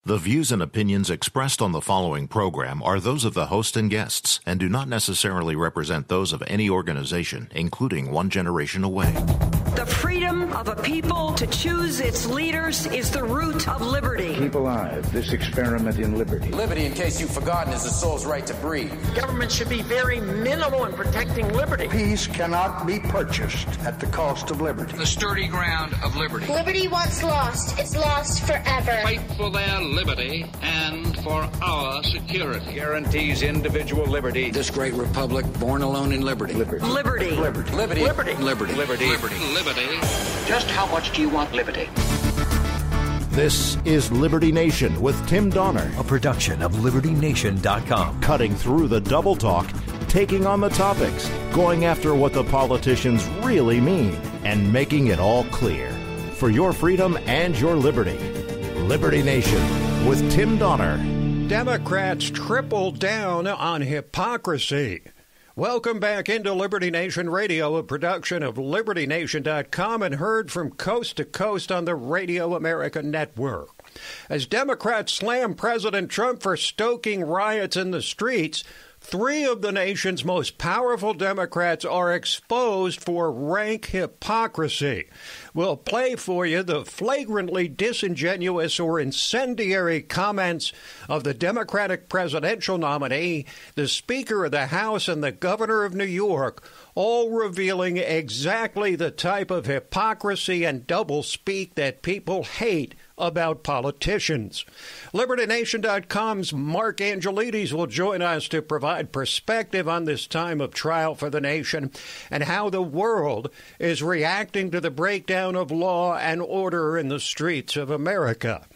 The views and opinions expressed on the following program are those of the host and guests and do not necessarily represent those of any organization, including One Generation Away. The freedom of a people to choose its leaders is the root of liberty. Keep alive this experiment in liberty. Liberty, in case you've forgotten, is the soul's right to breathe. Government should be very minimal in protecting liberty. Peace cannot be purchased at the cost of liberty. The sturdy ground of liberty. Liberty once lost is lost forever. Fight for their liberty and for our security. Guarantees individual liberty. This great republic, born alone in liberty. Liberty. Liberty. Liberty. Liberty. Liberty. Liberty. Liberty. Liberty. Just how much do you want liberty? This is Liberty Nation with Tim Donner, a production of LibertyNation.com. Cutting through the double talk, taking on the topics, going after what the politicians really mean, and making it all clear. For your freedom and your liberty. Liberty Nation with Tim Donner. Democrats triple down on hypocrisy. Welcome back into Liberty Nation Radio, a production of LibertyNation.com and heard from coast to coast on the Radio America Network. As Democrats slam President Trump for stoking riots in the streets, three of the nation's most powerful Democrats are exposed for rank hypocrisy. We'll play for you the flagrantly disingenuous or incendiary comments of the Democratic presidential nominee, the Speaker of the House, and the Governor of New York, all revealing exactly the type of hypocrisy and doublespeak that people hate about politicians. LibertyNation.com's Mark Angelides will join us to provide perspective on this time of trial for the nation and how the world is reacting to the breakdown of law and order in the streets of America.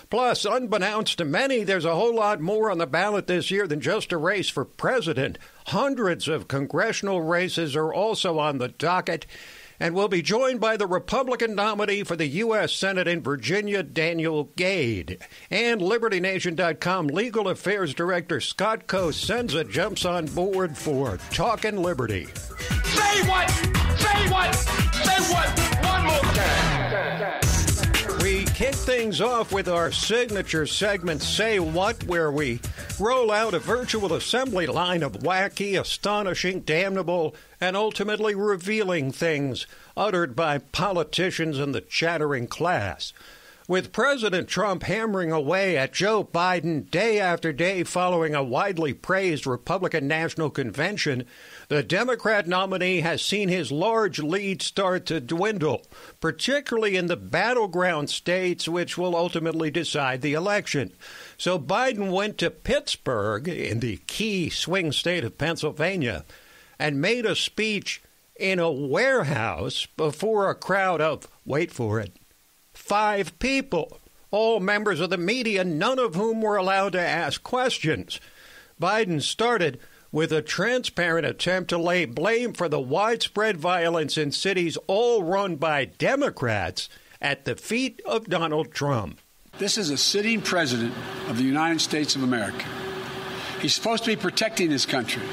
Plus, unbeknownst to many, there's a whole lot more on the ballot this year than just a race for president. Hundreds of congressional races are also on the docket. And we'll be joined by the Republican nominee for the U.S. Senate in Virginia, Daniel Gade. And LibertyNation.com Legal Affairs Director Scott Cosenza jumps on board for Talkin' Liberty. Say what? Say what? Say what? One more time. We kick things off with our signature segment, Say What, where we roll out a virtual assembly line of wacky, astonishing, damnable, and ultimately revealing things uttered by politicians and the chattering class. With President Trump hammering away at Joe Biden day after day following a widely praised Republican National Convention, the Democrat nominee has seen his large lead start to dwindle, particularly in the battleground states which will ultimately decide the election. So Biden went to Pittsburgh, in the key swing state of Pennsylvania, and made a speech in a warehouse before a crowd of, wait for it, 5 people, all members of the media, none of whom were allowed to ask questions. Biden started with a transparent attempt to lay blame for the widespread violence in cities all run by Democrats at the feet of Donald Trump. This is a sitting president of the United States of America. He's supposed to be protecting this country,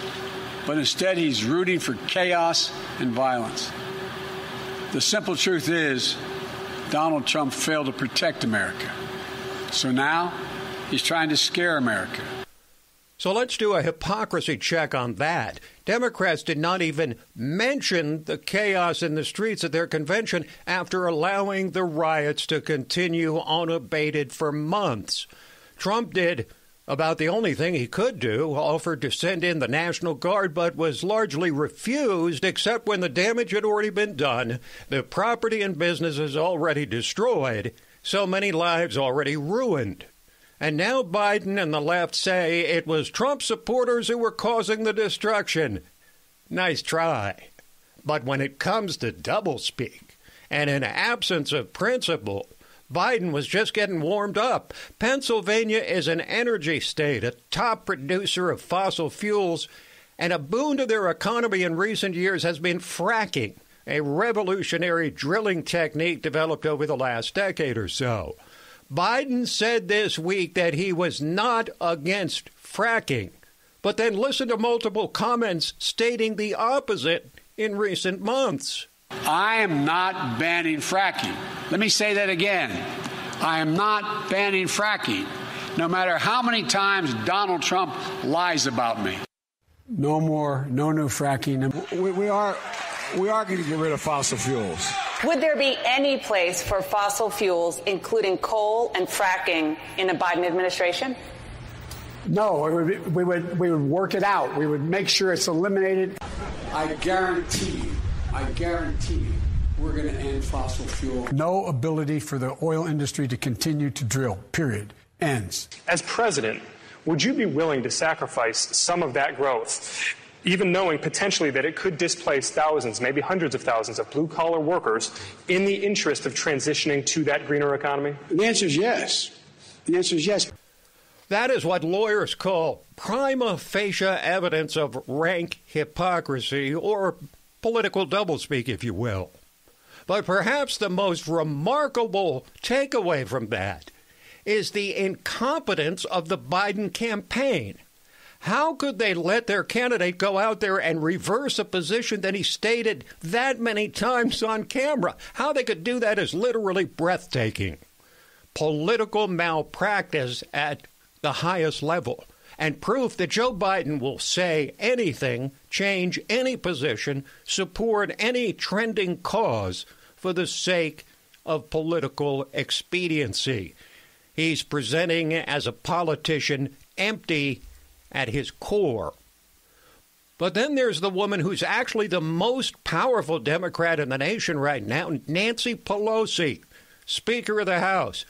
but instead he's rooting for chaos and violence. The simple truth is, Donald Trump failed to protect America. So now he's trying to scare America. So let's do a hypocrisy check on that. Democrats did not even mention the chaos in the streets at their convention after allowing the riots to continue unabated for months. Trump did about the only thing he could do, offered to send in the National Guard, but was largely refused, except when the damage had already been done, the property and businesses already destroyed, so many lives already ruined. And now Biden and the left say it was Trump supporters who were causing the destruction. Nice try. But when it comes to doublespeak and an absence of principle, Biden was just getting warmed up. Pennsylvania is an energy state, a top producer of fossil fuels, and a boon to their economy in recent years has been fracking, a revolutionary drilling technique developed over the last decade or so. Biden said this week that he was not against fracking, but then listened to multiple comments stating the opposite in recent months. I am not banning fracking. Let me say that again. I am not banning fracking. no matter how many times Donald Trump lies about me. No new fracking. We are going to get rid of fossil fuels. Would there be any place for fossil fuels, including coal and fracking, in a Biden administration? No, we would work it out. We would make sure it's eliminated. I guarantee you, we're going to end fossil fuel. No ability for the oil industry to continue to drill, period. Ends. As president, would you be willing to sacrifice some of that growth, even knowing potentially that it could displace thousands, maybe hundreds of thousands of blue-collar workers in the interest of transitioning to that greener economy? The answer is yes. The answer is yes. That is what lawyers call prima facie evidence of rank hypocrisy, or political doublespeak, if you will. But perhaps the most remarkable takeaway from that is the incompetence of the Biden campaign. How could they let their candidate go out there and reverse a position that he stated that many times on camera? How they could do that is literally breathtaking. Political malpractice at the highest level, and proof that Joe Biden will say anything, change any position, support any trending cause for the sake of political expediency. He's presenting as a politician empty at his core. But then there's the woman who's actually the most powerful Democrat in the nation right now, Nancy Pelosi, Speaker of the House,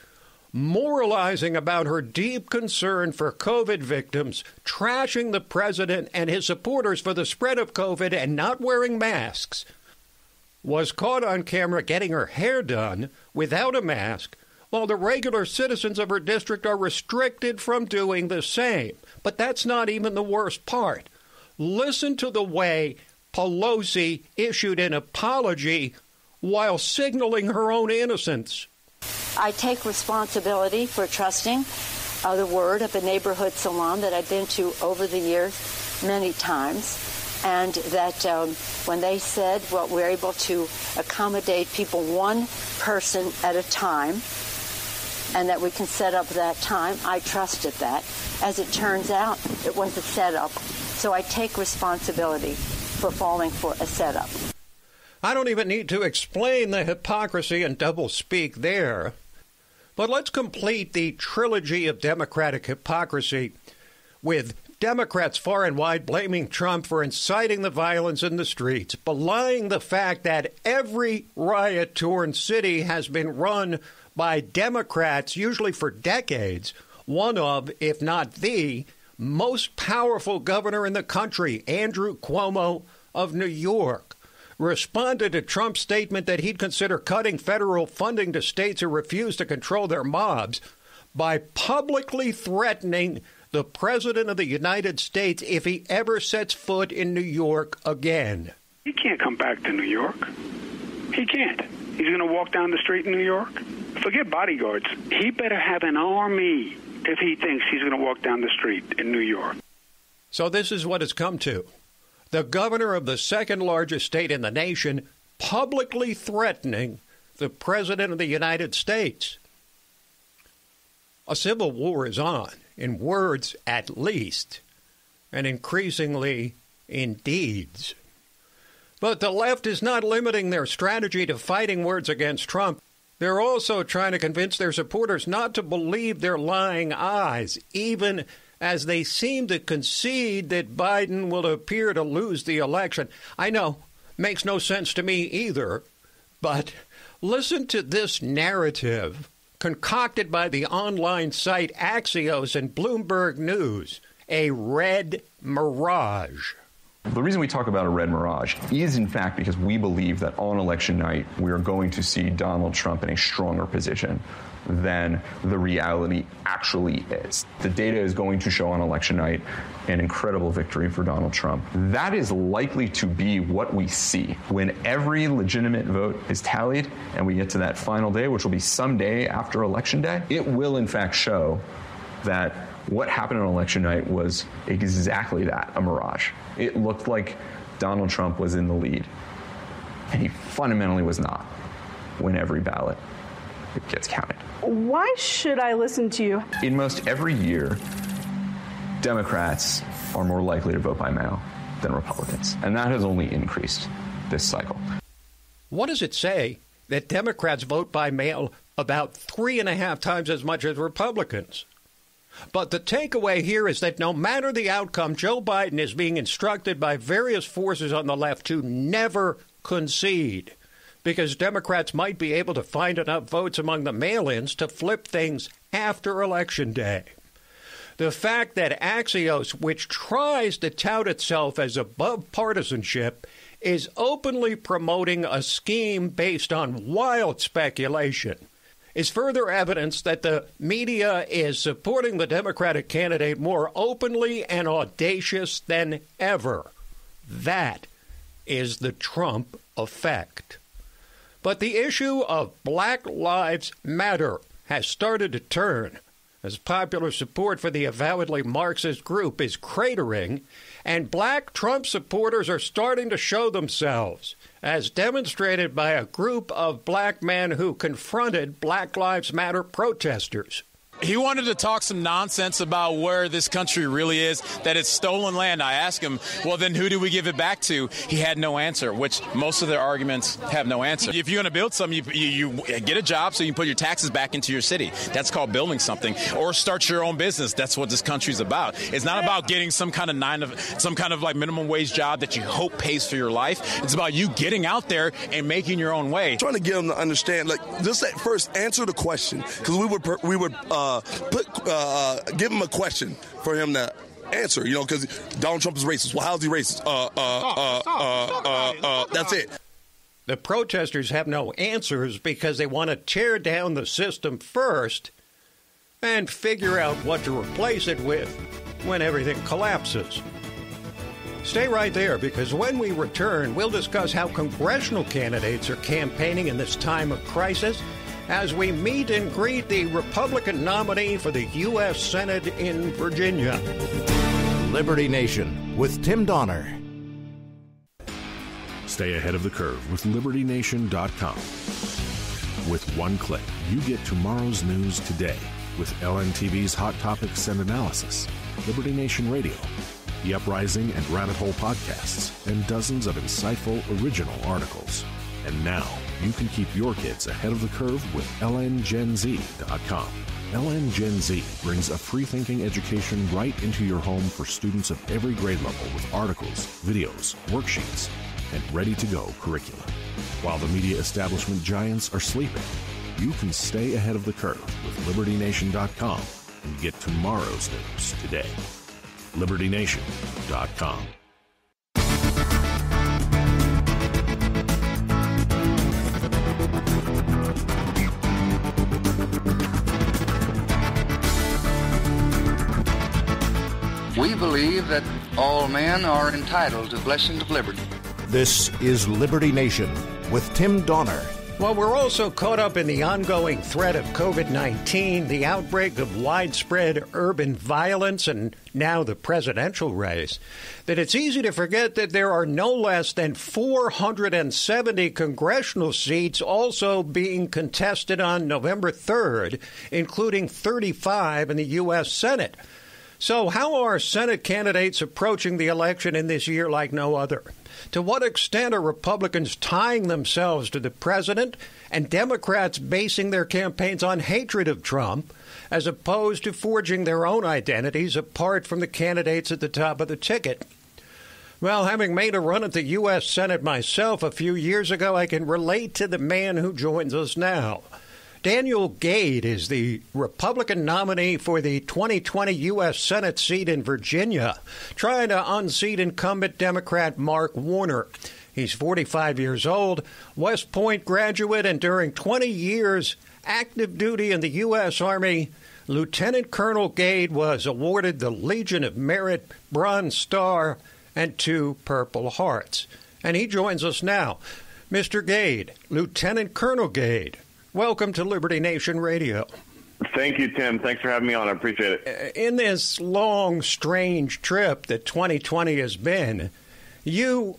moralizing about her deep concern for COVID victims, trashing the president and his supporters for the spread of COVID and not wearing masks, was caught on camera getting her hair done without a mask, while the regular citizens of her district are restricted from doing the same. But that's not even the worst part. Listen to the way Pelosi issued an apology while signaling her own innocence. I take responsibility for trusting the word of a neighborhood salon that I've been to over the years many times, and that when they said, well, we're able to accommodate people one person at a time, and that we can set up that time, I trusted that. As it turns out, it was a setup. So I take responsibility for falling for a setup. I don't even need to explain the hypocrisy and doublespeak there. But let's complete the trilogy of Democratic hypocrisy with Democrats far and wide blaming Trump for inciting the violence in the streets, belying the fact that every riot-torn city has been run by Democrats, usually for decades, one of, if not the, most powerful governor in the country, Andrew Cuomo of New York, responded to Trump's statement that he'd consider cutting federal funding to states who refuse to control their mobs by publicly threatening the President of the United States if he ever sets foot in New York again. He can't come back to New York. He can't. He's going to walk down the street in New York? Forget bodyguards. He better have an army if he thinks he's going to walk down the street in New York. So this is what it's come to. The governor of the second largest state in the nation publicly threatening the President of the United States. A civil war is on, in words at least, and increasingly in deeds. But the left is not limiting their strategy to fighting words against Trump. They're also trying to convince their supporters not to believe their lying eyes, even as they seem to concede that Biden will appear to lose the election. I know, makes no sense to me either, but listen to this narrative concocted by the online site Axios and Bloomberg News, a red mirage. The reason we talk about a red mirage is, in fact, because we believe that on election night, we are going to see Donald Trump in a stronger position than the reality actually is. The data is going to show on election night an incredible victory for Donald Trump. That is likely to be what we see when every legitimate vote is tallied and we get to that final day, which will be some day after Election Day. It will, in fact, show that what happened on election night was exactly that, a mirage. It looked like Donald Trump was in the lead, and he fundamentally was not when every ballot gets counted. Why should I listen to you? In most every year, Democrats are more likely to vote by mail than Republicans, and that has only increased this cycle. What does it say that Democrats vote by mail about 3.5 times as much as Republicans? But the takeaway here is that no matter the outcome, Joe Biden is being instructed by various forces on the left to never concede, because Democrats might be able to find enough votes among the mail-ins to flip things after Election Day. The fact that Axios, which tries to tout itself as above partisanship, is openly promoting a scheme based on wild speculation, is further evidence that the media is supporting the Democratic candidate more openly and audacious than ever. That is the Trump effect. But the issue of Black Lives Matter has started to turn, as popular support for the avowedly Marxist group is cratering, and black Trump supporters are starting to show themselves, as demonstrated by a group of black men who confronted Black Lives Matter protesters. He wanted to talk some nonsense about where this country really is, that it's stolen land. I asked him, well, then who do we give it back to? He had no answer, which most of their arguments have no answer. If you're going to build something, you get a job so you can put your taxes back into your city. That's called building something. Or start your own business. That's what this country's about. It's not about getting some kind of like minimum wage job that you hope pays for your life. It's about you getting out there and making your own way. I'm trying to get them to understand, like, just first answer the question, because we would give him a question for him to answer, because Donald Trump is racist. Well, how's he racist? That's it. The protesters have no answers because they want to tear down the system first and figure out what to replace it with when everything collapses. Stay right there, because when we return, we'll discuss how congressional candidates are campaigning in this time of crisis as we meet and greet the Republican nominee for the U.S. Senate in Virginia. Liberty Nation with Tim Donner. Stay ahead of the curve with LibertyNation.com. With one click, you get tomorrow's news today with LNTV's Hot Topics and Analysis, Liberty Nation Radio, The Uprising and Rabbit Hole podcasts, and dozens of insightful original articles. And now, you can keep your kids ahead of the curve with LNGenZ.com. LN Gen Z brings a free-thinking education right into your home for students of every grade level with articles, videos, worksheets, and ready-to-go curriculum. While the media establishment giants are sleeping, you can stay ahead of the curve with LibertyNation.com and get tomorrow's news today. LibertyNation.com. We believe that all men are entitled to blessings of liberty. This is Liberty Nation with Tim Donner. Well, we're also caught up in the ongoing threat of COVID-19, the outbreak of widespread urban violence, and now the presidential race, that it's easy to forget that there are no less than 470 congressional seats also being contested on November 3rd, including 35 in the U.S. Senate. So how are Senate candidates approaching the election in this year like no other? To what extent are Republicans tying themselves to the president and Democrats basing their campaigns on hatred of Trump, as opposed to forging their own identities apart from the candidates at the top of the ticket? Well, having made a run at the U.S. Senate myself a few years ago, I can relate to the man who joins us now. Daniel Gade is the Republican nominee for the 2020 U.S. Senate seat in Virginia, trying to unseat incumbent Democrat Mark Warner. He's 45 years old, West Point graduate, and during 20 years active duty in the U.S. Army, Lieutenant Colonel Gade was awarded the Legion of Merit, Bronze Star, and 2 Purple Hearts. And he joins us now. Mr. Gade, Lieutenant Colonel Gade, welcome to Liberty Nation Radio. Thank you, Tim. Thanks for having me on. I appreciate it. In this long, strange trip that 2020 has been, you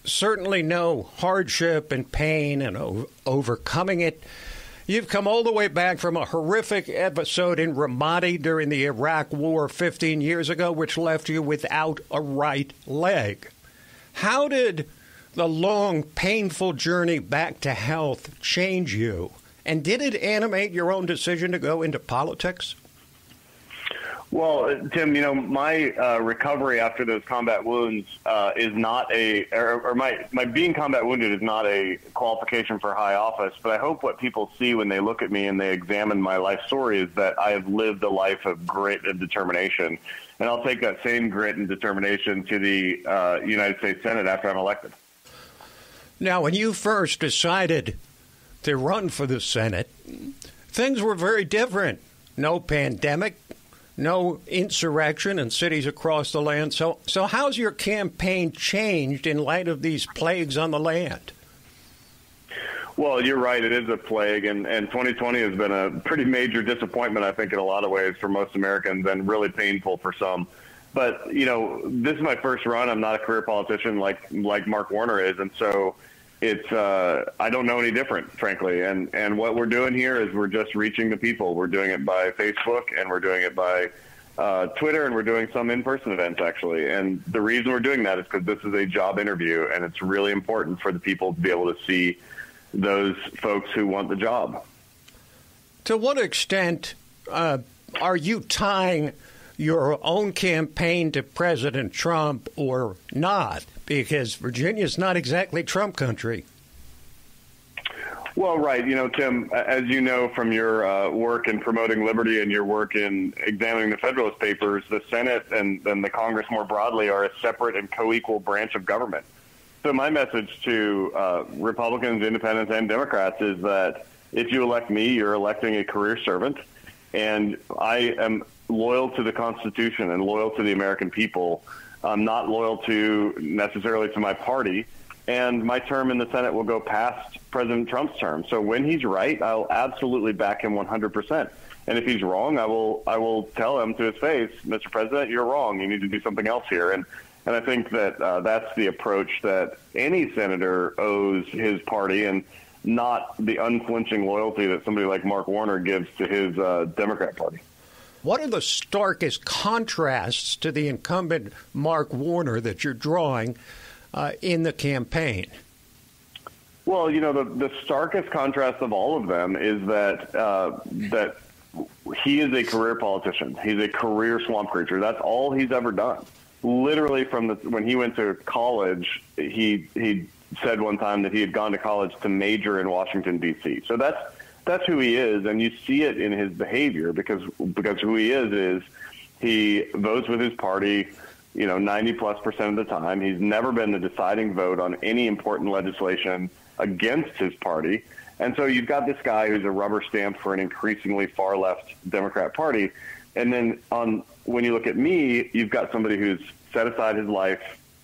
certainly know hardship and pain and overcoming it. You've come all the way back from a horrific episode in Ramadi during the Iraq War 15 years ago, which left you without a right leg. How did the long, painful journey back to health change you? And did it animate your own decision to go into politics? Well, Tim, my recovery after those combat wounds is not my being combat wounded is not a qualification for high office. But I hope what people see when they look at me and they examine my life story is that I have lived a life of grit and determination. And I'll take that same grit and determination to the United States Senate after I'm elected. Now, when you first decided to run for the Senate, things were very different. No pandemic. No insurrection in cities across the land. So how's your campaign changed in light of these plagues on the land? Well, you're right. It is a plague, and 2020 has been a pretty major disappointment, I think, in a lot of ways for most Americans and really painful for some. But, this is my first run. I'm not a career politician like Mark Warner is, and so it's I don't know any different, frankly. And what we're doing here is we're just reaching the people. We're doing it by Facebook, and we're doing it by Twitter, and we're doing some in-person events, actually. And the reason we're doing that is because this is a job interview, and it's really important for the people to be able to see those folks who want the job. To what extent are you tying your own campaign to President Trump or not? Because Virginia's not exactly Trump country. Well, right. Tim, as you know from your work in promoting liberty and your work in examining the Federalist Papers, the Senate and the Congress more broadly are a separate and co-equal branch of government. So my message to Republicans, Independents, and Democrats is that if you elect me, you're electing a career servant, and I am loyal to the Constitution and loyal to the American people. I'm not loyal necessarily to my party, and my term in the Senate will go past President Trump's term. So when he's right, I'll absolutely back him 100%. And if he's wrong, I will tell him to his face, Mr. President, you're wrong. You need to do something else here. And I think that that's the approach that any senator owes his party, and not the unflinching loyalty that somebody like Mark Warner gives to his Democrat Party. What are the starkest contrasts to the incumbent Mark Warner that you're drawing in the campaign? Well, the starkest contrast of all of them is that he is a career politician. He's a career swamp creature. That's all he's ever done. Literally when he went to college, he said one time that he had gone to college to major in Washington, D.C. So that's who he is, and you see it in his behavior because who he is he votes with his party, 90+% of the time. He's never been the deciding vote on any important legislation against his party. And so you've got this guy who's a rubber stamp for an increasingly far left Democrat Party. And then when you look at me, you've got somebody who's set aside his life,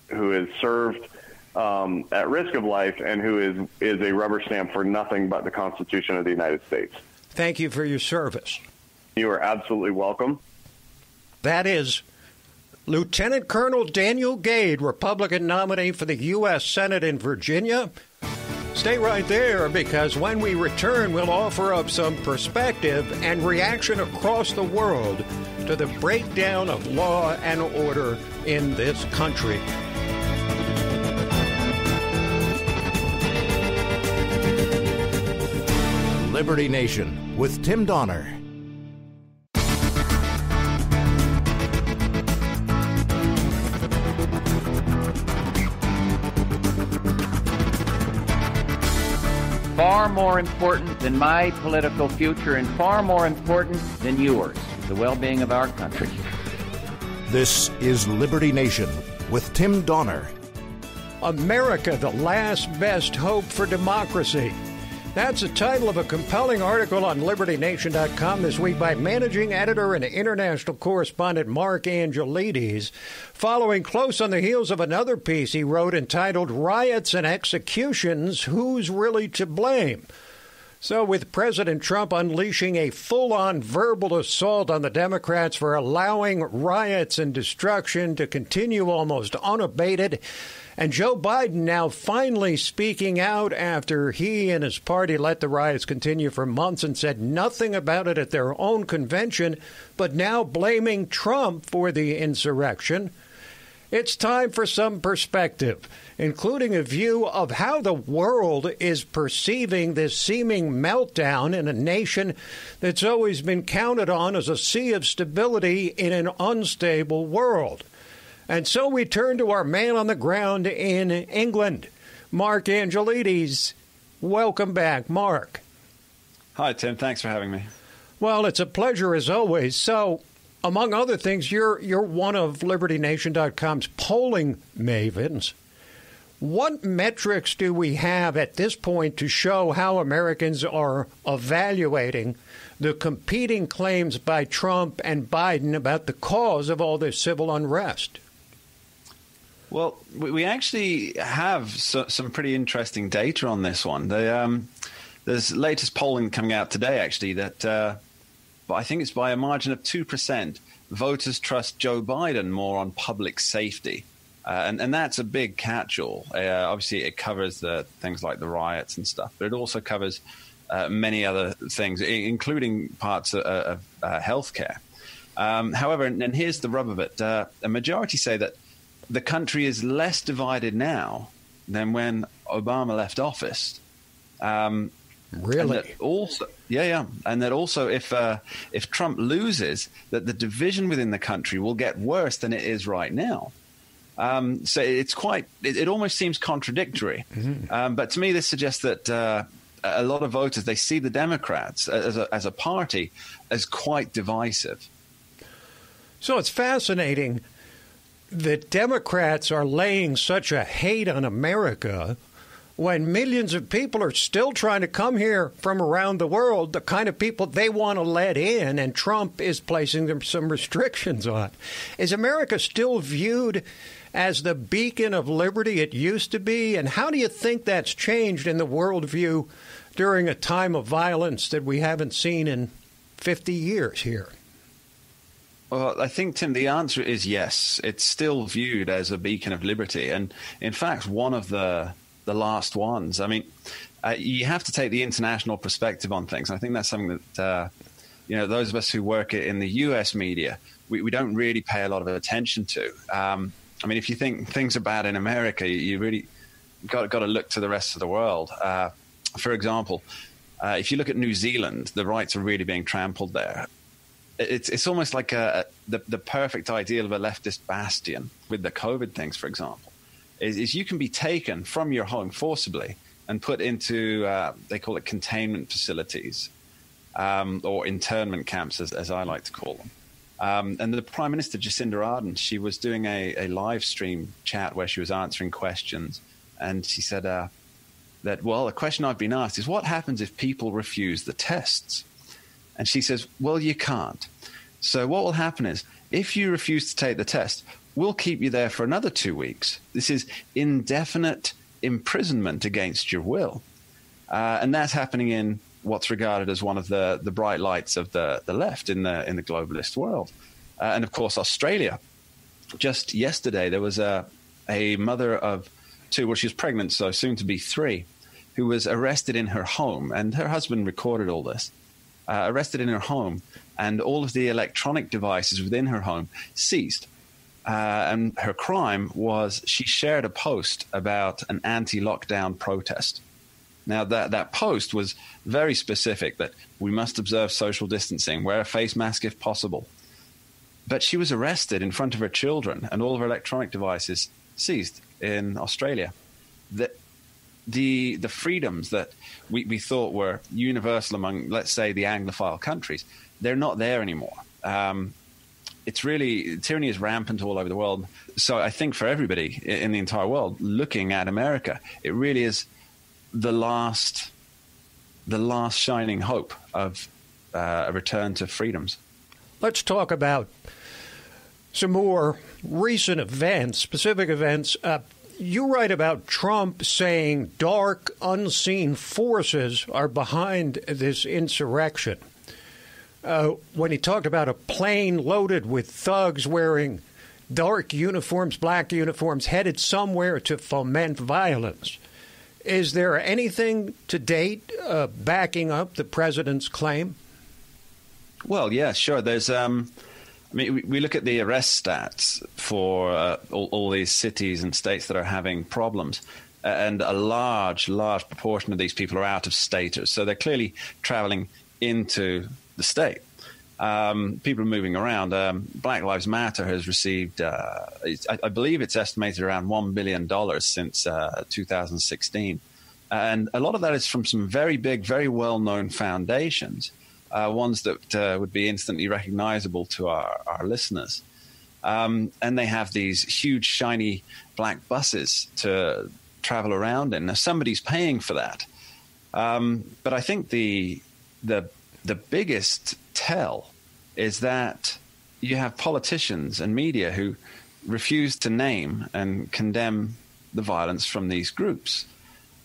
who has served at risk of life, and who is a rubber stamp for nothing but the Constitution of the United States. Thank you for your service. You are absolutely welcome. That is Lieutenant Colonel Daniel Gade, Republican nominee for the U.S. Senate in Virginia. Stay right there, because when we return, we'll offer up some perspective and reaction across the world to the breakdown of law and order in this country. Liberty Nation with Tim Donner. Far more important than my political future, and far more important than yours, the well-being of our country. This is Liberty Nation with Tim Donner. America, the last best hope for democracy. That's the title of a compelling article on LibertyNation.com this week by managing editor and international correspondent Mark Angelides, following close on the heels of another piece he wrote entitled Riots and Executions, Who's Really to Blame? So with President Trump unleashing a full-on verbal assault on the Democrats for allowing riots and destruction to continue almost unabated, and Joe Biden now finally speaking out after he and his party let the riots continue for months and said nothing about it at their own convention, but now blaming Trump for the insurrection. It's time for some perspective, including a view of how the world is perceiving this seeming meltdown in a nation that's always been counted on as a sea of stability in an unstable world. And so we turn to our man on the ground in England, Mark Angelides. Welcome back, Mark. Hi, Tim. Thanks for having me. Well, it's a pleasure as always. So, among other things, you're one of LibertyNation.com's polling mavens. What metrics do we have at this point to show how Americans are evaluating the competing claims by Trump and Biden about the cause of all this civil unrest? Well, we actually have some pretty interesting data on this one. There's latest polling coming out today, actually, that I think it's by a margin of 2%. Voters trust Joe Biden more on public safety. And that's a big catch-all. Obviously, it covers things like the riots and stuff, but it also covers many other things, including parts of healthcare. However, and here's the rub of it, a majority say that the country is less divided now than when Obama left office. Really? And that also, and that also, if Trump loses, that the division within the country will get worse than it is right now. So it's it almost seems contradictory. Mm-hmm. But to me, this suggests that a lot of voters, they see the Democrats as a party as quite divisive. So it's fascinating that Democrats are laying such a hate on America when millions of people are still trying to come here from around the world, the kind of people they want to let in, and Trump is placing them some restrictions on. Is America still viewed as the beacon of liberty it used to be? And how do you think that's changed in the worldview during a time of violence that we haven't seen in 50 years here? Well, I think, Tim, the answer is yes. It's still viewed as a beacon of liberty. And in fact, one of the last ones. I mean, you have to take the international perspective on things. I think that's something that, those of us who work in the U.S. media, we don't really pay a lot of attention to. I mean, if you think things are bad in America, you really got to look to the rest of the world. For example, if you look at New Zealand, the rights are really being trampled there. It's almost like the perfect ideal of a leftist bastion with the COVID things, for example, is you can be taken from your home forcibly and put into, they call it containment facilities, or internment camps, as I like to call them. And the Prime Minister, Jacinda Ardern, she was doing a live stream chat where she was answering questions. And she said that, well, a question I've been asked is, what happens if people refuse the tests? And she says, well, you can't. So what will happen is, if you refuse to take the test, we'll keep you there for another 2 weeks. This is indefinite imprisonment against your will. And that's happening in what's regarded as one of the bright lights of the left in the globalist world. And of course, Australia. Just yesterday, there was a mother of two, well, she was pregnant, so soon to be 3, who was arrested in her home. And her husband recorded all this. Arrested in her home, and all of the electronic devices within her home seized. And her crime was she shared a post about an anti-lockdown protest. Now, that post was very specific, that we must observe social distancing, wear a face mask if possible. But she was arrested in front of her children, and all of her electronic devices seized in Australia. The freedoms that we thought were universal among, let's say, the Anglophile countries, they're not there anymore. It's really, tyranny is rampant all over the world. So I think for everybody in the entire world looking at America, it really is the last shining hope of a return to freedoms. Let's talk about some more recent events, specific events. You write about Trump saying dark, unseen forces are behind this insurrection. When he talked about a plane loaded with thugs wearing dark uniforms, black uniforms, headed somewhere to foment violence. Is there anything to date backing up the president's claim? Well, yeah, sure. There's, we look at the arrest stats for all these cities and states that are having problems, and a large proportion of these people are out of staters. So they're clearly traveling into the state. People are moving around. Black Lives Matter has received, I believe it's estimated around $1 billion since 2016. And a lot of that is from some very big, very well-known foundations, ones that would be instantly recognizable to our listeners. And they have these huge, shiny black buses to travel around in. Now, somebody's paying for that. But I think the biggest tell is that you have politicians and media who refuse to name and condemn the violence from these groups.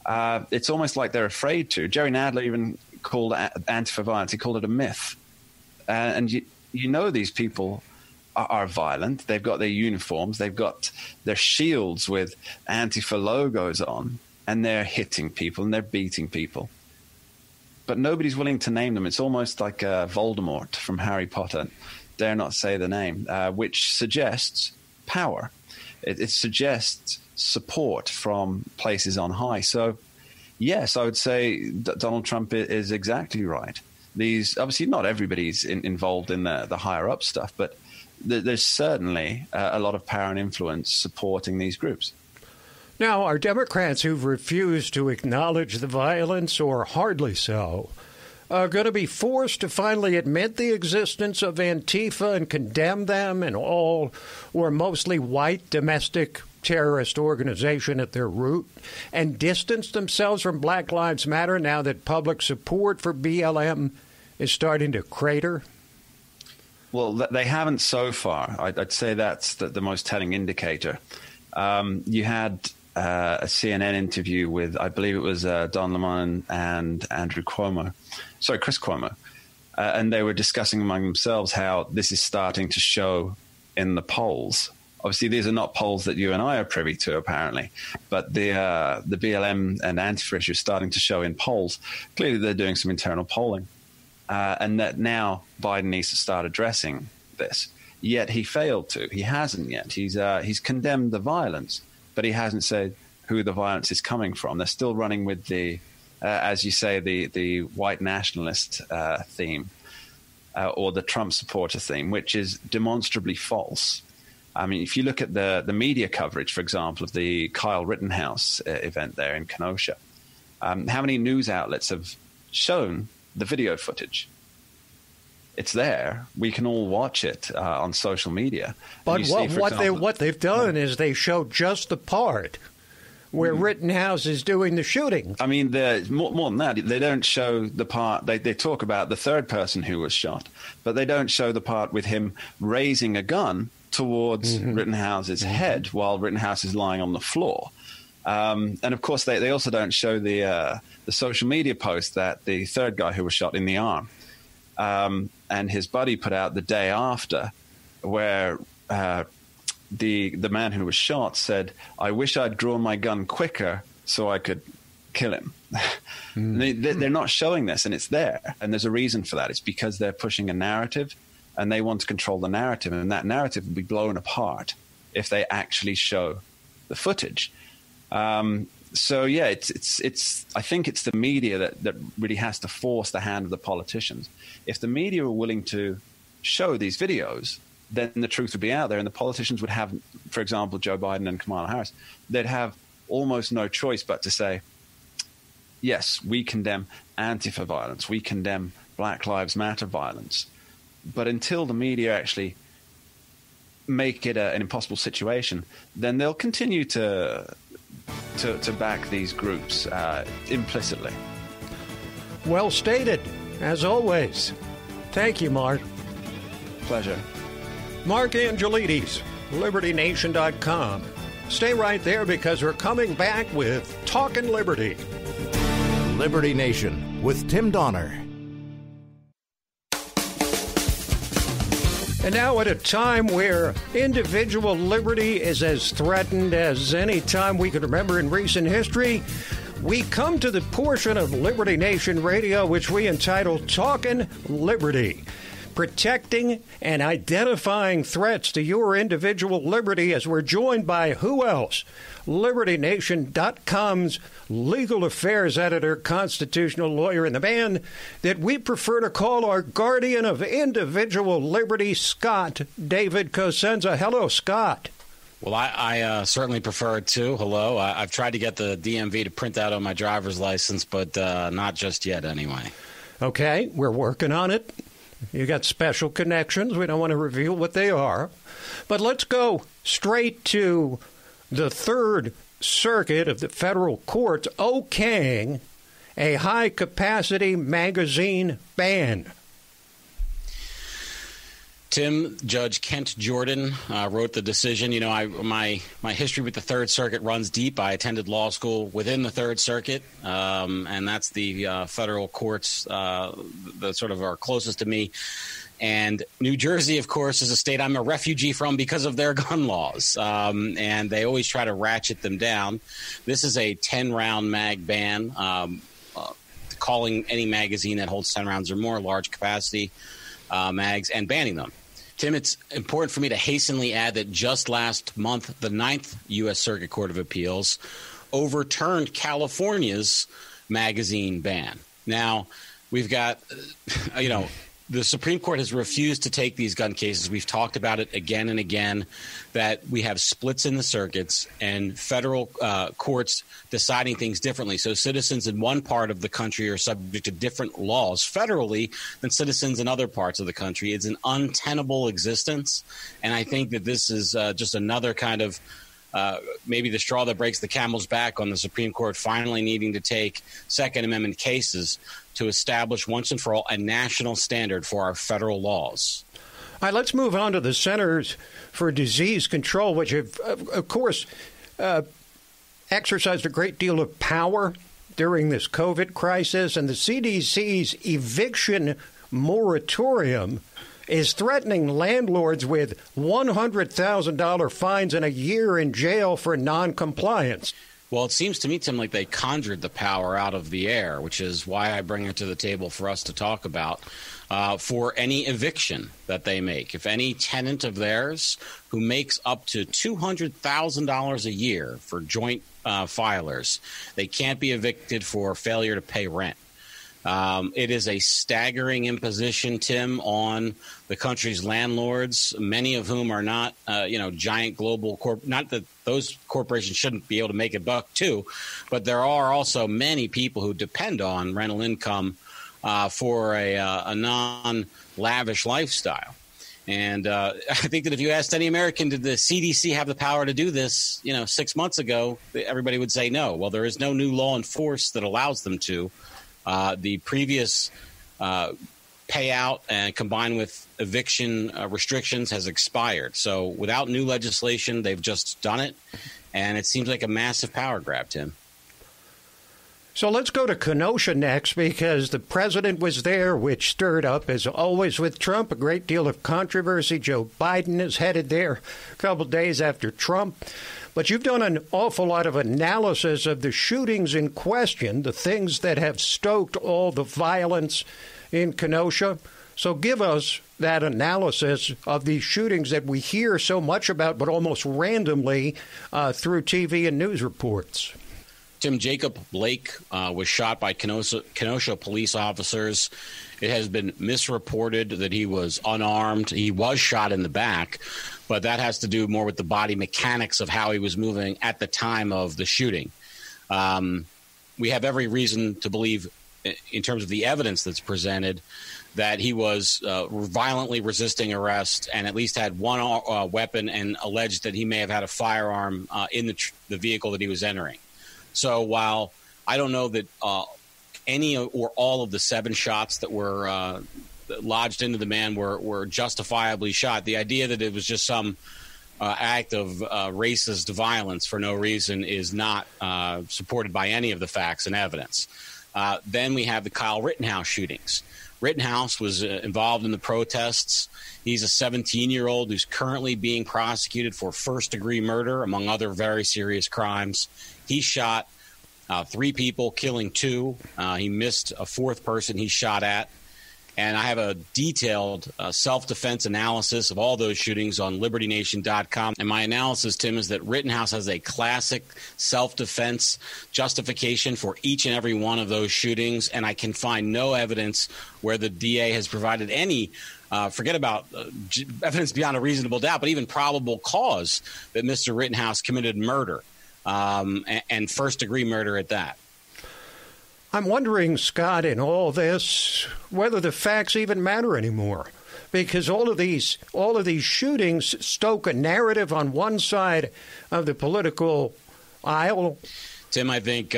It's almost like they're afraid to. Jerry Nadler even called Antifa violence, he called it a myth. And you know these people are violent. They've got their uniforms, they've got their shields with Antifa logos on, and they're hitting people and they're beating people. But nobody's willing to name them. It's almost like Voldemort from Harry Potter. Dare not say the name, which suggests power. It suggests support from places on high. So, yes, I would say that Donald Trump is exactly right. These, obviously, not everybody's involved in the higher-up stuff, but there's certainly a lot of power and influence supporting these groups. Now, are Democrats who've refused to acknowledge the violence, or hardly so, going to be forced to finally admit the existence of Antifa and condemn them and all, or mostly white domestic terrorist organization at their root, and distance themselves from Black Lives Matter now that public support for BLM is starting to crater? Well, they haven't so far. I'd say that's the most telling indicator. You had a CNN interview with, I believe it was Don Lemon and Chris Cuomo, and they were discussing among themselves how this is starting to show in the polls. Obviously, these are not polls that you and I are privy to, apparently, but the BLM and Antifa issue is starting to show in polls. Clearly, they're doing some internal polling, and that now Biden needs to start addressing this. Yet he failed to. He hasn't yet. He's condemned the violence, but he hasn't said who the violence is coming from. They're still running with the, as you say, the white nationalist theme or the Trump supporter theme, which is demonstrably false. I mean, if you look at the media coverage, for example, of the Kyle Rittenhouse event there in Kenosha, how many news outlets have shown the video footage? It's there. We can all watch it on social media. But what they've done is they show just the part where Rittenhouse is doing the shooting. I mean, more than that, they don't show the part. They talk about the third person who was shot, but they don't show the part with him raising a gun towards Rittenhouse's head while Rittenhouse is lying on the floor. And of course, they also don't show the social media post that the third guy who was shot in the arm and his buddy put out the day after, where the man who was shot said, "I wish I'd drawn my gun quicker so I could kill him." They're not showing this, and it's there. And there's a reason for that. It's because they're pushing a narrative, and they want to control the narrative. And that narrative will be blown apart if they actually show the footage. So, yeah, it's. I think it's the media that really has to force the hand of the politicians. If the media are willing to show these videos, then the truth would be out there, and the politicians would have, for example, Joe Biden and Kamala Harris, they'd have almost no choice but to say, yes, we condemn Antifa violence, we condemn Black Lives Matter violence. But until the media actually make it an impossible situation, then they'll continue to back these groups implicitly. Well stated, as always. Thank you, Mark. Pleasure. Mark Angelides, LibertyNation.com. Stay right there because we're coming back with Talkin' Liberty. Liberty Nation with Tim Donner. And now at a time where individual liberty is as threatened as any time we can remember in recent history, we come to the portion of Liberty Nation Radio which we entitle Talkin' Liberty. Protecting and identifying threats to your individual liberty as we're joined by who else? LibertyNation.com's legal affairs editor, constitutional lawyer, and the man that we prefer to call our guardian of individual liberty, Scott David Cosenza. Hello, Scott. Well, I certainly prefer it too. Hello. I've tried to get the DMV to print out on my driver's license, but not just yet anyway. Okay, we're working on it. You got special connections. We don't want to reveal what they are. But let's go straight to the Third Circuit of the federal courts okaying a high-capacity magazine ban. Tim, Judge Kent Jordan wrote the decision. You know, my history with the Third Circuit runs deep. I attended law school within the Third Circuit, and that's the federal courts that sort of are closest to me. And New Jersey, of course, is a state I'm a refugee from because of their gun laws, and they always try to ratchet them down. This is a 10-round mag ban, calling any magazine that holds 10 rounds or more large capacity mags and banning them. Tim, it's important for me to hastenly add that just last month, the 9th U.S. Circuit Court of Appeals overturned California's magazine ban. Now, we've got, the Supreme Court has refused to take these gun cases. We've talked about it again and again, that we have splits in the circuits and federal courts deciding things differently. So citizens in one part of the country are subject to different laws federally than citizens in other parts of the country. It's an untenable existence. And I think that this is just another kind of maybe the straw that breaks the camel's back on the Supreme Court finally needing to take Second Amendment cases to establish once and for all a national standard for our federal laws. All right, let's move on to the Centers for Disease Control, which have, of course, exercised a great deal of power during this COVID crisis, and the CDC's eviction moratorium is threatening landlords with $100,000 fines and a year in jail for noncompliance. Well, it seems to me, Tim, like they conjured the power out of the air, which is why I bring it to the table for us to talk about for any eviction that they make. If any tenant of theirs who makes up to $200,000 a year for joint filers, they can't be evicted for failure to pay rent. It is a staggering imposition, Tim, on the country's landlords, many of whom are not, giant global not that those corporations shouldn't be able to make a buck too, but there are also many people who depend on rental income for a non-lavish lifestyle. And I think that if you asked any American, did the CDC have the power to do this, 6 months ago, everybody would say no. Well, there is no new law in force that allows them to. The previous payout and combined with eviction restrictions has expired. So without new legislation, they've just done it. And it seems like a massive power grab, Tim. So let's go to Kenosha next, because the president was there, which stirred up, as always with Trump, a great deal of controversy. Joe Biden is headed there a couple days after Trump. But you've done an awful lot of analysis of the shootings in question, the things that have stoked all the violence in Kenosha. So give us that analysis of these shootings that we hear so much about, but almost randomly through TV and news reports. Tim, Jacob Blake was shot by Kenosha police officers. It has been misreported that he was unarmed. He was shot in the back, but that has to do more with the body mechanics of how he was moving at the time of the shooting. We have every reason to believe, in terms of the evidence that's presented, that he was violently resisting arrest and at least had one weapon, and alleged that he may have had a firearm in the vehicle that he was entering. So while I don't know that any or all of the 7 shots that were lodged into the man were justifiably shot, the idea that it was just some act of racist violence for no reason is not supported by any of the facts and evidence. Then we have the Kyle Rittenhouse shootings. Rittenhouse was involved in the protests. He's a 17-year-old who's currently being prosecuted for first-degree murder, among other very serious crimes. He shot 3 people, killing 2. He missed a 4th person he shot at. And I have a detailed self-defense analysis of all those shootings on LibertyNation.com. And my analysis, Tim, is that Rittenhouse has a classic self-defense justification for each and every one of those shootings. And I can find no evidence where the DA has provided any, forget about evidence beyond a reasonable doubt, but even probable cause that Mr. Rittenhouse committed murder, and first-degree murder at that. I'm wondering, Scott, in all this, whether the facts even matter anymore, because all of these shootings stoke a narrative on one side of the political aisle. Tim, I think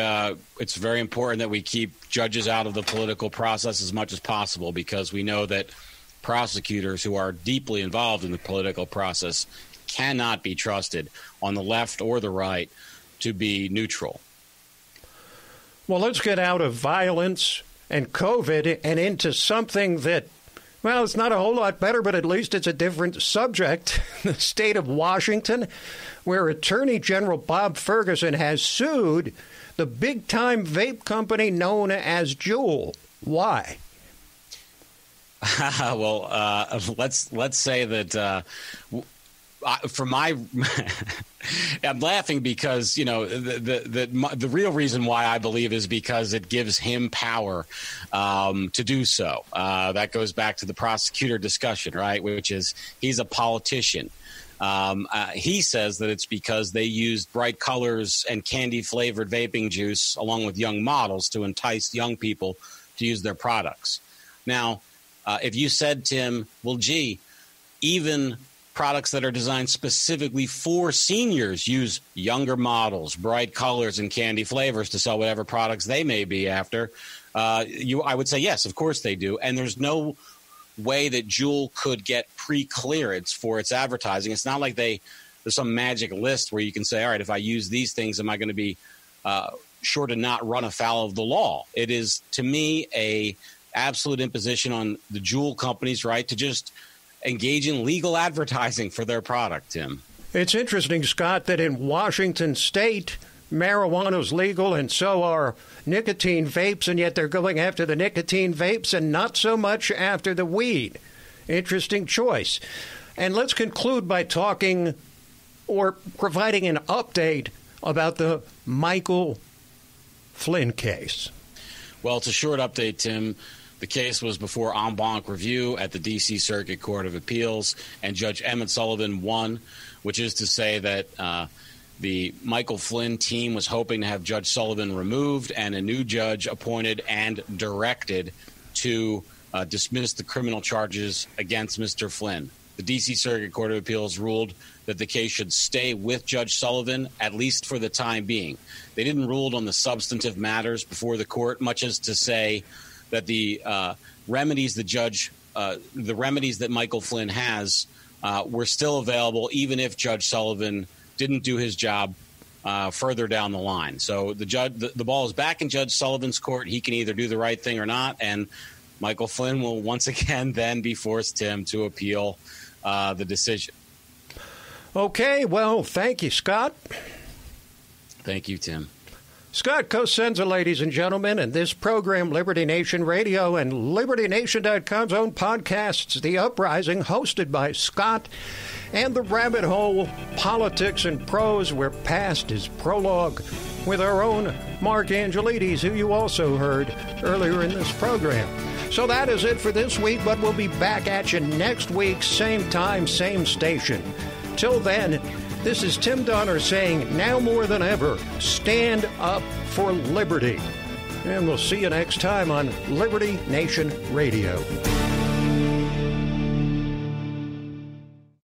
it's very important that we keep judges out of the political process as much as possible, because we know that prosecutors who are deeply involved in the political process cannot be trusted on the left or the right to be neutral. Well, let's get out of violence and COVID and into something that, well, it's not a whole lot better, but at least it's a different subject. The state of Washington, where Attorney General Bob Ferguson has sued the big-time vape company known as Juul. Why? Well, let's say that from my I'm laughing because, you know, the real reason why I believe is because it gives him power to do so. That goes back to the prosecutor discussion, right, which is he's a politician. He says that it's because they used bright colors and candy-flavored vaping juice along with young models to entice young people to use their products. Now, if you said, Tim, well, gee, even products that are designed specifically for seniors use younger models, bright colors, and candy flavors to sell whatever products they may be after, I would say, yes, of course they do. And there's no way that Juul could get pre-clearance for its advertising. It's not like there's some magic list where you can say, all right, if I use these things, am I going to be sure to not run afoul of the law? It is, to me, a absolute imposition on the Juul companies, right, to just engage in legal advertising for their product, Tim. It's interesting, Scott, that in Washington state, marijuana's legal and so are nicotine vapes, and yet they're going after the nicotine vapes and not so much after the weed. Interesting choice. And let's conclude by talking or providing an update about the Michael Flynn case. Well, it's a short update, Tim. The case was before en banc review at the D.C. Circuit Court of Appeals, and Judge Emmett Sullivan won, which is to say that the Michael Flynn team was hoping to have Judge Sullivan removed and a new judge appointed and directed to dismiss the criminal charges against Mr. Flynn. The D.C. Circuit Court of Appeals ruled that the case should stay with Judge Sullivan, at least for the time being. They didn't rule on the substantive matters before the court, much as to say that the remedies that Michael Flynn has were still available, even if Judge Sullivan didn't do his job further down the line. So the ball is back in Judge Sullivan's court. He can either do the right thing or not, and Michael Flynn will once again then be forced, Tim, to appeal the decision. Okay, well, thank you, Scott. Thank you, Tim. Scott Cosenza, ladies and gentlemen, and this program, Liberty Nation Radio and LibertyNation.com's own podcasts, The Uprising, hosted by Scott, and The Rabbit Hole, Politics and Prose, where past is prologue, with our own Mark Angelides, who you also heard earlier in this program. So that is it for this week, but we'll be back at you next week, same time, same station. Till then, this is Tim Donner saying, now more than ever, stand up for liberty. And we'll see you next time on Liberty Nation Radio.